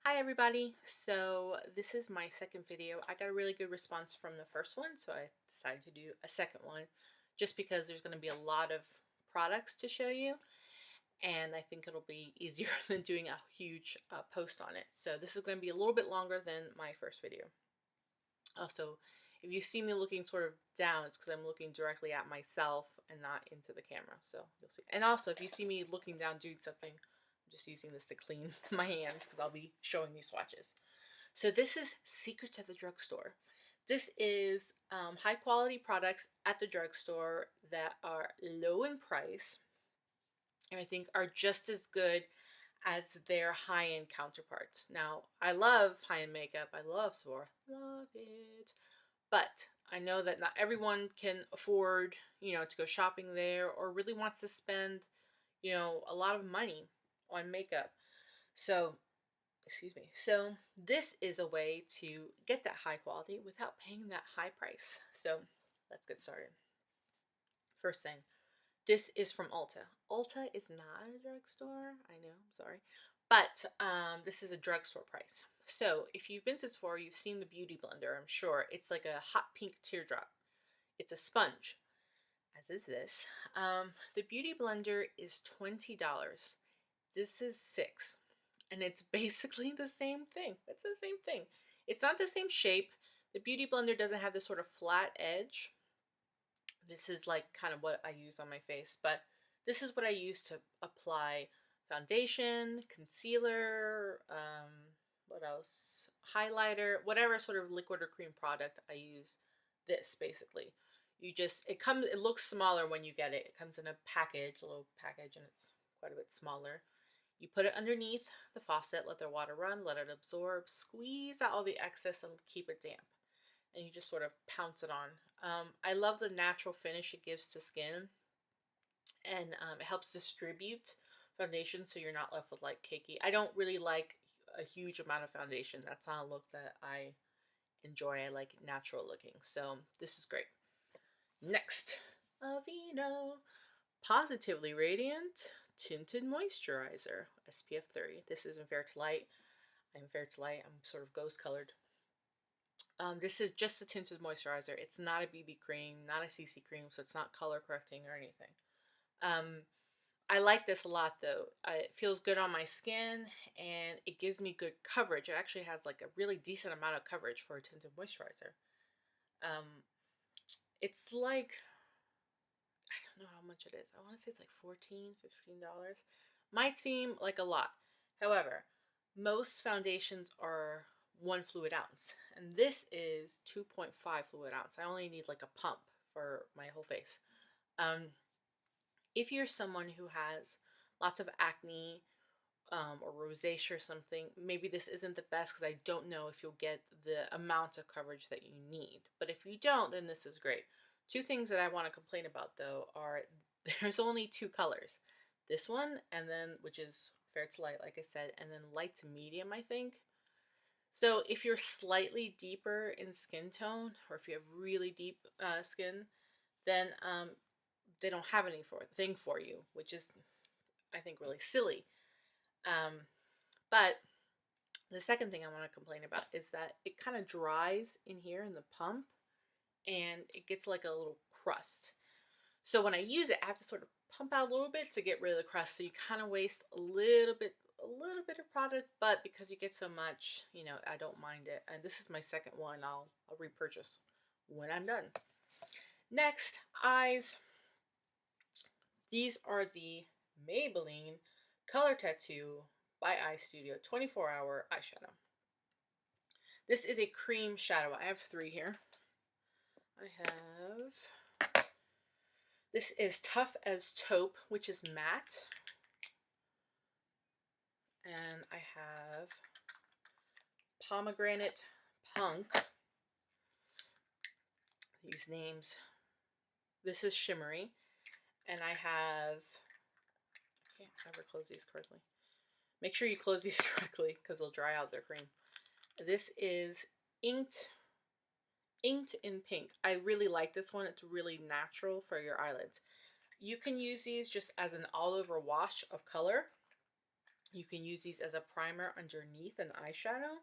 Hi everybody, so this is my second video. I got a really good response from the first one, so I decided to do a second one just because there's going to be a lot of products to show you, and I think it'll be easier than doing a huge post on it. So this is going to be a little bit longer than my first video. Also, if you see me looking sort of down, it's because I'm looking directly at myself and not into the camera, so you'll see. And also, if you see me looking down doing something, I'm just using this to clean my hands because I'll be showing you swatches. So this is Secrets at the Drugstore. This is high quality products at the drugstore that are low in price and I think are just as good as their high-end counterparts. Now, I love high-end makeup. I love Sephora. Love it. But I know that not everyone can afford, to go shopping there or really wants to spend, a lot of money on makeup. So, excuse me. So, this is a way to get that high quality without paying that high price. So, let's get started. First thing, this is from Ulta. Ulta is not a drugstore. I know, I'm sorry. But this is a drugstore price. So if you've been to Sephora, you've seen the Beauty Blender, I'm sure. It's like a hot pink teardrop. It's a sponge, as is this. The Beauty Blender is $20. This is $6. And it's basically the same thing. It's the same thing. It's not the same shape. The Beauty Blender doesn't have this sort of flat edge. This is like kind of what I use on my face, but this is what I use to apply foundation, concealer, what else? Highlighter, whatever sort of liquid or cream product I use. This basically. It looks smaller when you get it. It comes in a package, a little package, and it's quite a bit smaller. You put it underneath the faucet, let the water run, let it absorb, squeeze out all the excess and keep it damp. And you just sort of pounce it on. I love the natural finish it gives to skin, and it helps distribute foundation so you're not left with like cakey. I don't really like a huge amount of foundation. That's not a look that I enjoy. I like natural looking, so this is great. Next, Aveeno Positively Radiant Tinted Moisturizer, SPF 30. This is in Fair to Light. I'm Fair to Light. I'm sort of ghost colored. This is just a tinted moisturizer. It's not a BB cream, not a CC cream, so it's not color correcting or anything. I like this a lot though. It feels good on my skin and it gives me good coverage. It actually has like a really decent amount of coverage for a tinted moisturizer. It's like, I don't know how much it is. I want to say it's like $14, $15. Might seem like a lot. However, most foundations are 1 fluid ounce, and this is 2.5 fluid ounce. I only need like a pump for my whole face. If you're someone who has lots of acne or rosacea or something, maybe this isn't the best because I don't know if you'll get the amount of coverage that you need. But if you don't, then this is great. Two things that I want to complain about though are there's only 2 colors. This one, and then, which is Fair to Light, like I said, and then light to medium, I think. So if you're slightly deeper in skin tone, or if you have really deep skin, then they don't have anything for you, which is, I think, really silly. But the second thing I want to complain about is that it kind of dries in here in the pump, and it gets like a little crust. So when I use it, I have to sort of pump out a little bit to get rid of the crust. So you kind of waste a little bit of product, but because you get so much, I don't mind it. And this is my second one. I'll repurchase when I'm done. Next, eyes. These are the Maybelline Color Tattoo by Eye Studio 24-hour eyeshadow. This is a cream shadow. I have 3 here. This is Tough as Taupe, which is matte. And I have Pomegranate Punk. These names. This is shimmery. And I have, I can't ever close these correctly. Make sure you close these correctly because they'll dry out their cream. This is Inked in Pink. I really like this one. It's really natural for your eyelids. You can use these just as an all-over wash of color. You can use these as a primer underneath an eyeshadow.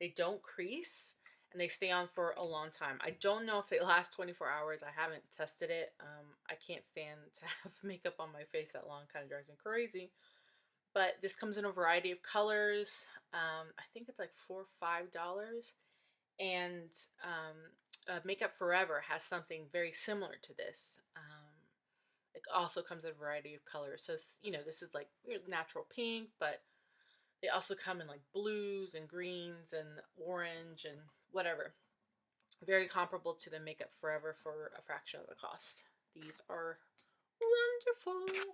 They don't crease and they stay on for a long time. I don't know if they last 24 hours. I haven't tested it. I can't stand to have makeup on my face that long. Kind of drives me crazy. But this comes in a variety of colors. I think it's like $4 or $5. And Makeup Forever has something very similar to this. It also comes in a variety of colors. So, you know, this is like natural pink, but they also come in like blues and greens and orange and whatever. Very comparable to the Makeup Forever for a fraction of the cost. These are wonderful.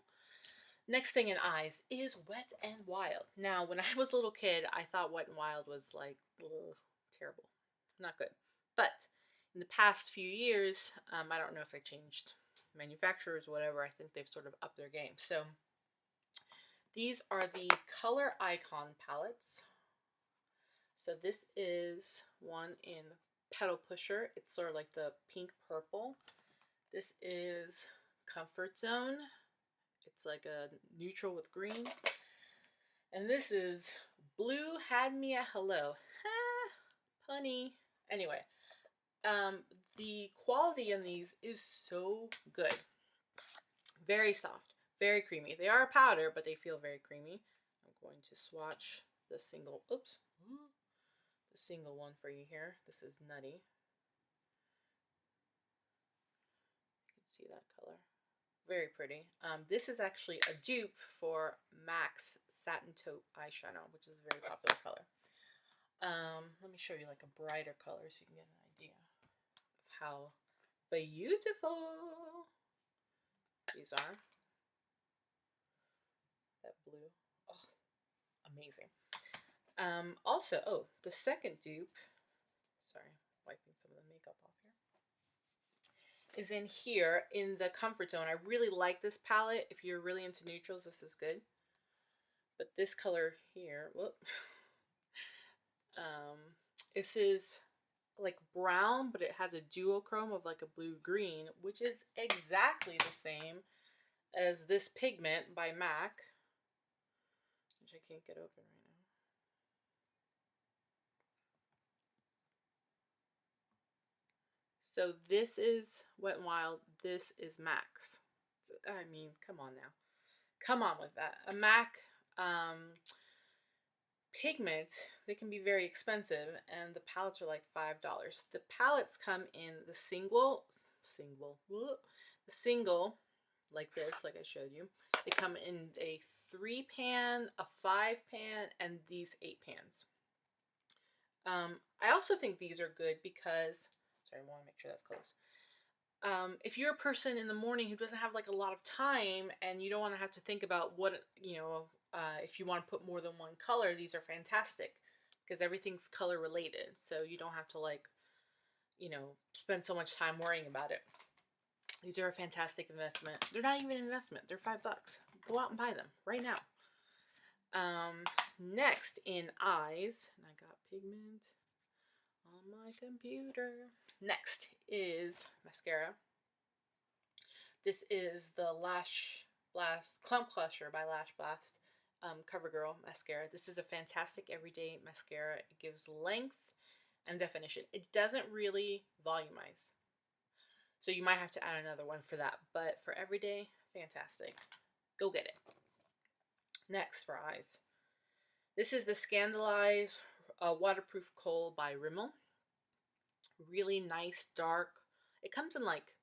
Next thing in eyes is Wet and Wild. Now, when I was a little kid, I thought Wet and Wild was like, ugh, terrible. Not good. But in the past few years, I don't know if they changed manufacturers or whatever. I think they've sort of upped their game. So these are the Color Icon palettes. So this is one in Petal Pusher. It's sort of like the pink purple. This is Comfort Zone. It's like a neutral with green. And this is Blue Had Me at Hello. Ha! Punny. Anyway, the quality in these is so good. Very soft, very creamy. They are a powder, but they feel very creamy. I'm going to swatch the single, the single one for you here. This is Nutty. You can see that color. Very pretty. This is actually a dupe for MAC's Satin Taupe eyeshadow, which is a very popular color. Let me show you like a brighter color so you can get an idea of how beautiful these are. That blue. Oh, amazing. Also, the second dupe, sorry, wiping some of the makeup off here, is in here in the Comfort Zone. I really like this palette. If you're really into neutrals, this is good. But this color here, this is like brown, but it has a duochrome of like a blue-green, which is exactly the same as this pigment by MAC, which I can't get open right now. So this is Wet n Wild, this is MAC's. I mean, come on now. Come on with that. A MAC pigment, they can be very expensive, and the palettes are like $5. The palettes come in the single, like this, like I showed you. They come in a 3-pan, a 5-pan, and these 8 pans. I also think these are good because, sorry, I want to make sure that's closed. If you're a person in the morning who doesn't have like a lot of time and you don't want to have to think about what, if you want to put more than one color, these are fantastic because everything's color related. So you don't have to spend so much time worrying about it. These are a fantastic investment. They're not even an investment. They're $5. Go out and buy them right now. Next in eyes, and I got pigment on my computer. Next is mascara. This is the Lash Blast Clump Crusher by Lash Blast CoverGirl mascara. This is a fantastic everyday mascara. It gives length and definition. It doesn't really volumize, so you might have to add another one for that. But for everyday, fantastic. Go get it. Next for eyes. This is the Scandalize Waterproof Kohl by Rimmel. Really nice, dark. It comes in like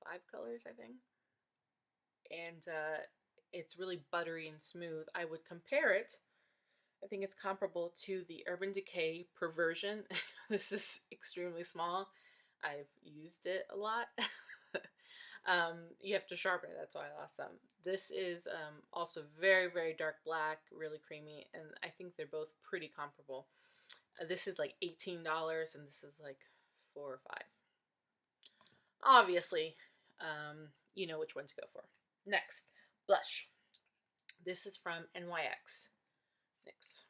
5 colors, I think. And it's really buttery and smooth. I would compare it. I think it's comparable to the Urban Decay Perversion. This is extremely small. I've used it a lot. You have to sharpen it. That's why I lost some. This is also very, very dark black, really creamy, and I think they're both pretty comparable. This is like $18, and this is like $4 or $5. Obviously, you know which one to go for. Next, blush. This is from NYX. NYX.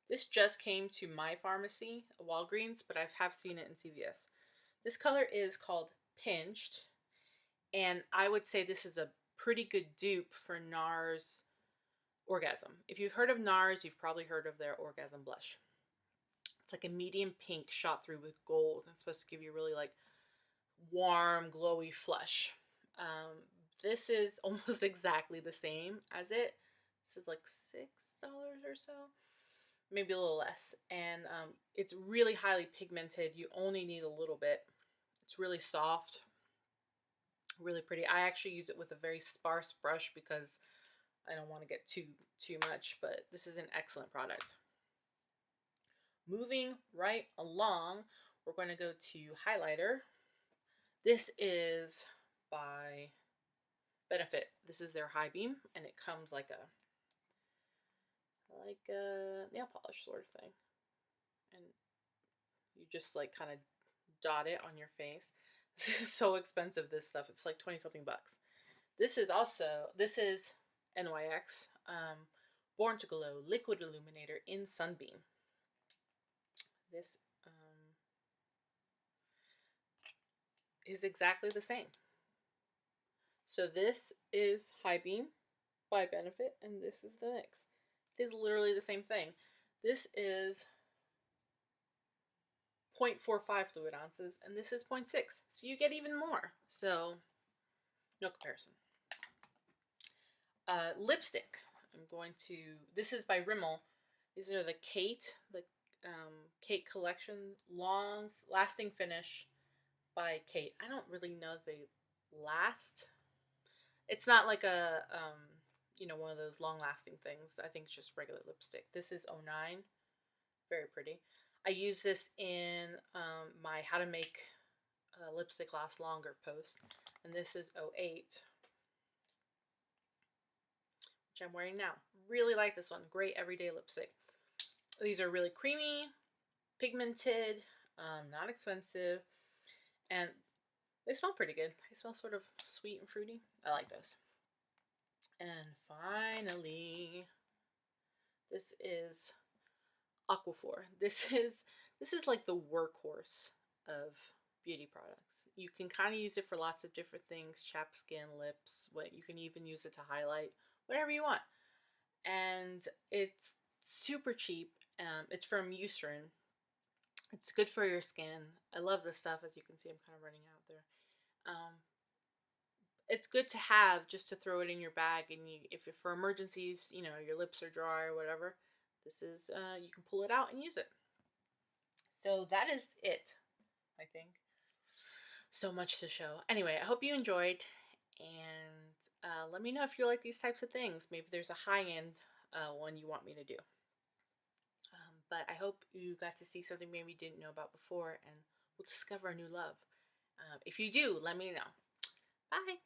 This just came to my pharmacy, Walgreens, but I have seen it in CVS. This color is called Pinched, and I would say this is a pretty good dupe for NARS Orgasm. If you've heard of NARS, you've probably heard of their Orgasm Blush. It's like a medium pink shot through with gold. It's supposed to give you really like warm, glowy flush. This is almost exactly the same as it. This is like $6 or so, maybe a little less. And it's really highly pigmented. You only need a little bit. It's really soft, really pretty. I actually use it with a very sparse brush because I don't want to get too much, but this is an excellent product. Moving right along, we're going to go to highlighter. This is by Benefit. This is their high beam, and it comes like a nail polish sort of thing, and you just like kind of dot it on your face. This is so expensive, this stuff. It's like 20 something bucks. This is NYX Born to Glow Liquid Illuminator in Sunbeam. This is exactly the same. So this is High Beam by Benefit, and this is the NYX. It is literally the same thing. This is 0.45 fluid ounces, and this is 0.6. So you get even more. So no comparison. Lipstick. This is by Rimmel. These are the Kate Kate collection, long lasting finish by Kate. I don't really know if they last. It's not like a one of those long lasting things. I think it's just regular lipstick. This is 09. Very pretty. I use this in my how to make lipstick last longer post, and this is 08, which I'm wearing now. Really like this one. Great everyday lipstick. These are really creamy, pigmented, not expensive, and they smell pretty good. They smell sort of sweet and fruity. I like those. And finally, this is Aquaphor. This is like the workhorse of beauty products. You can kind of use it for lots of different things: chapped skin, lips. You can even use it to highlight, whatever you want. And it's super cheap. It's from Eucerin. It's good for your skin. I love this stuff. As you can see, I'm kind of running out there. It's good to have just to throw it in your bag, and if for emergencies, your lips are dry or whatever, this is you can pull it out and use it. So that is it, I think. So much to show. Anyway, I hope you enjoyed, and let me know if you like these types of things. Maybe there's a high-end one you want me to do. But I hope you got to see something maybe you didn't know about before, and we'll discover a new love. If you do, let me know. Bye!